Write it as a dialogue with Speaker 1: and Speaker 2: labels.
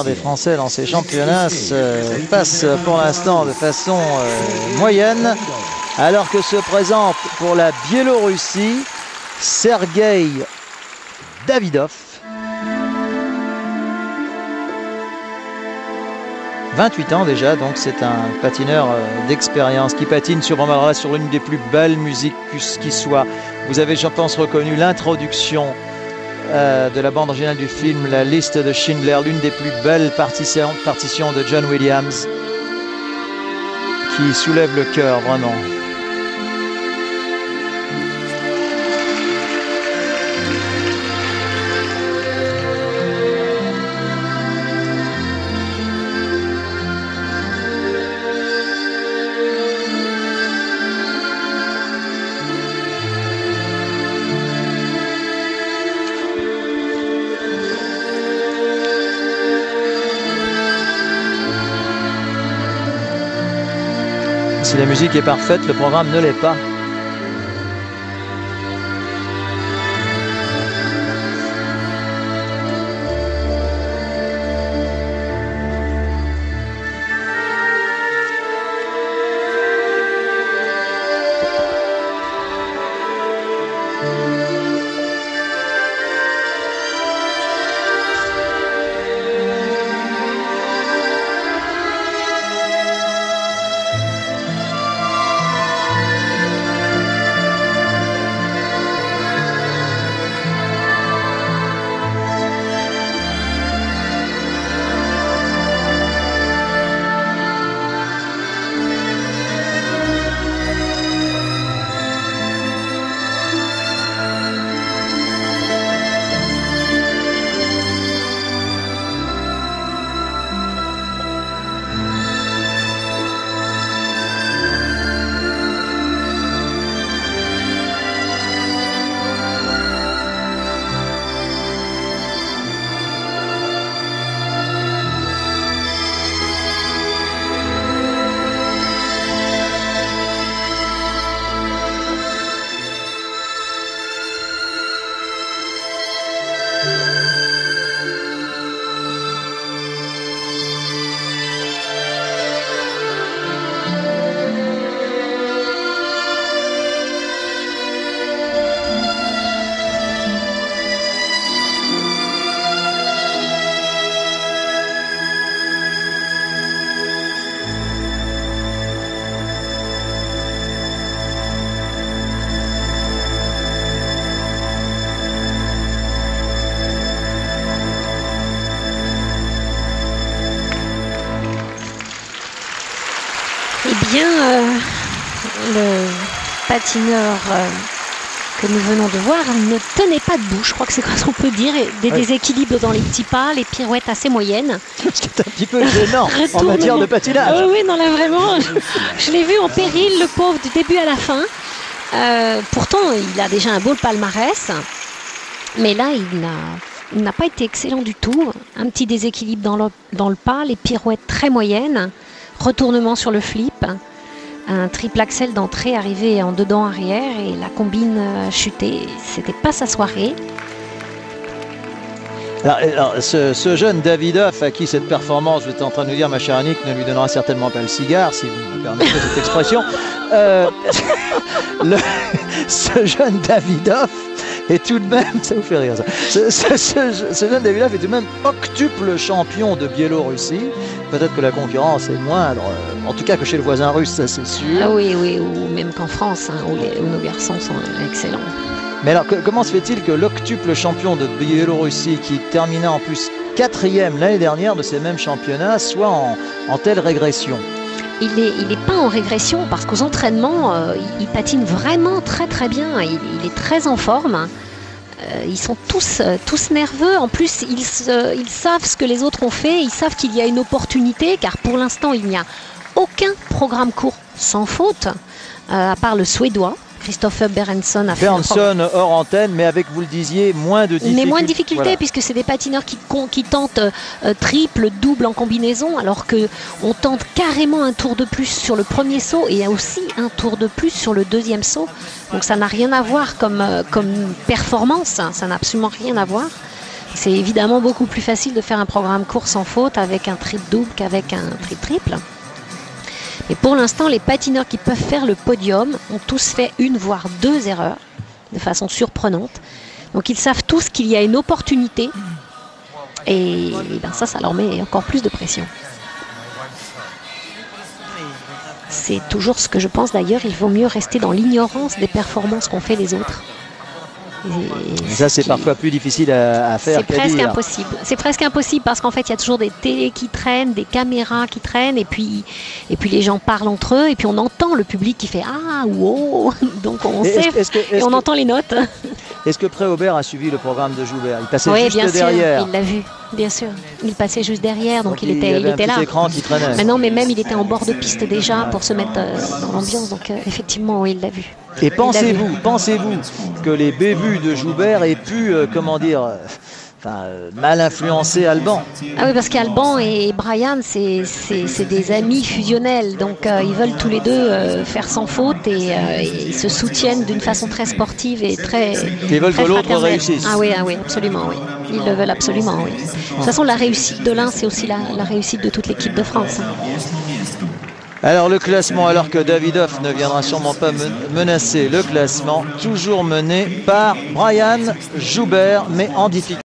Speaker 1: des Français dans ces championnats se passe pour l'instant de façon moyenne, alors que se présente pour la Biélorussie Sergueï Davidov. 28 ans déjà, donc c'est un patineur d'expérience qui patine sur l'une des plus belles musiques qui soit. Vous avez, je pense, reconnu l'introduction de la bande originale du film La Liste de Schindler, l'une des plus belles partitions de John Williams, qui soulève le cœur vraiment. Si la musique est parfaite, le programme ne l'est pas.
Speaker 2: Eh bien, le patineur que nous venons de voir ne tenait pas debout, je crois que c'est ce qu'on peut dire, des déséquilibres dans les petits pas, les pirouettes assez moyennes.
Speaker 1: C'est un petit peu gênant en matière de patinage.
Speaker 2: Oui, non, là vraiment, je l'ai vu en péril, le pauvre, du début à la fin. Pourtant, il a déjà un beau palmarès, mais là, il n'a pas été excellent du tout. Un petit déséquilibre dans le pas, les pirouettes très moyennes, retournement sur le flip, un triple axel d'entrée arrivé en dedans arrière et la combine chutée. C'était pas sa soirée.
Speaker 1: Alors, ce jeune Davidov à qui cette performance, vous êtes en train de nous dire, ma chère Annick, ne lui donnera certainement pas le cigare, si vous me permettez cette expression. Ce jeune Davidov est tout de même, ça vous fait rire ça, ce jeune Davidov est tout de même octuple champion de Biélorussie. Peut-être que la concurrence est moindre, en tout cas que chez le voisin russe, ça c'est sûr.
Speaker 2: Ah oui, ou même qu'en France, hein, où nos garçons sont excellents.
Speaker 1: Mais alors, comment se fait-il que l'octuple champion de Biélorussie, qui termina en plus 4e l'année dernière de ces mêmes championnats, soit en telle régression?
Speaker 2: Il est pas en régression parce qu'aux entraînements, il patine vraiment très très bien. Il est très en forme. Ils sont tous nerveux. En plus, ils savent ce que les autres ont fait. Ils savent qu'il y a une opportunité, car pour l'instant, il n'y a aucun programme court sans faute, à part le Suédois. Christopher Berenson a fait
Speaker 1: hors antenne, mais avec, vous le disiez, moins de difficultés.
Speaker 2: Mais moins de difficultés, voilà. Puisque c'est des patineurs qui tentent triple, double en combinaison, alors qu'on tente carrément un tour de plus sur le premier saut et aussi un tour de plus sur le deuxième saut. Donc ça n'a rien à voir comme performance, hein, ça n'a absolument rien à voir. C'est évidemment beaucoup plus facile de faire un programme court sans faute avec un triple-double qu'avec un triple-triple. Mais pour l'instant, les patineurs qui peuvent faire le podium ont tous fait une voire deux erreurs de façon surprenante. Donc ils savent tous qu'il y a une opportunité et ça leur met encore plus de pression. C'est toujours ce que je pense d'ailleurs, il vaut mieux rester dans l'ignorance des performances qu'ont fait les autres.
Speaker 1: Et ça, c'est parfois plus difficile à faire.
Speaker 2: C'est presque impossible. C'est presque impossible parce qu'en fait, il y a toujours des télés qui traînent, des caméras qui traînent, et puis les gens parlent entre eux, et puis on entend le public qui fait ah wow, donc on sait et on entend les notes.
Speaker 1: Est-ce que Pré-Aubert a suivi le programme de Joubert? Il passait juste
Speaker 2: bien
Speaker 1: derrière.
Speaker 2: Sûr, il l'a vu, bien sûr. Il passait juste derrière, donc il était
Speaker 1: un
Speaker 2: là.
Speaker 1: Écran qui traînait.
Speaker 2: Mais non, mais même il était en bord de piste déjà pour se mettre dans l'ambiance, donc effectivement, oui, il l'a vu.
Speaker 1: Et pensez-vous que les bévues de Joubert aient pu, mal influencer Alban?
Speaker 2: Ah oui, parce qu'Alban et Brian, c'est des amis fusionnels, donc ils veulent tous les deux faire sans faute et ils se soutiennent d'une façon très sportive et très.
Speaker 1: Ils veulent que l'autre réussisse.
Speaker 2: Ah oui, absolument, oui. Ils le veulent absolument, oui. De toute façon, la réussite de l'un, c'est aussi la réussite de toute l'équipe de France.
Speaker 1: Alors le classement, alors que Davidoff ne viendra sûrement pas menacer le classement, toujours mené par Brian Joubert, mais en difficulté.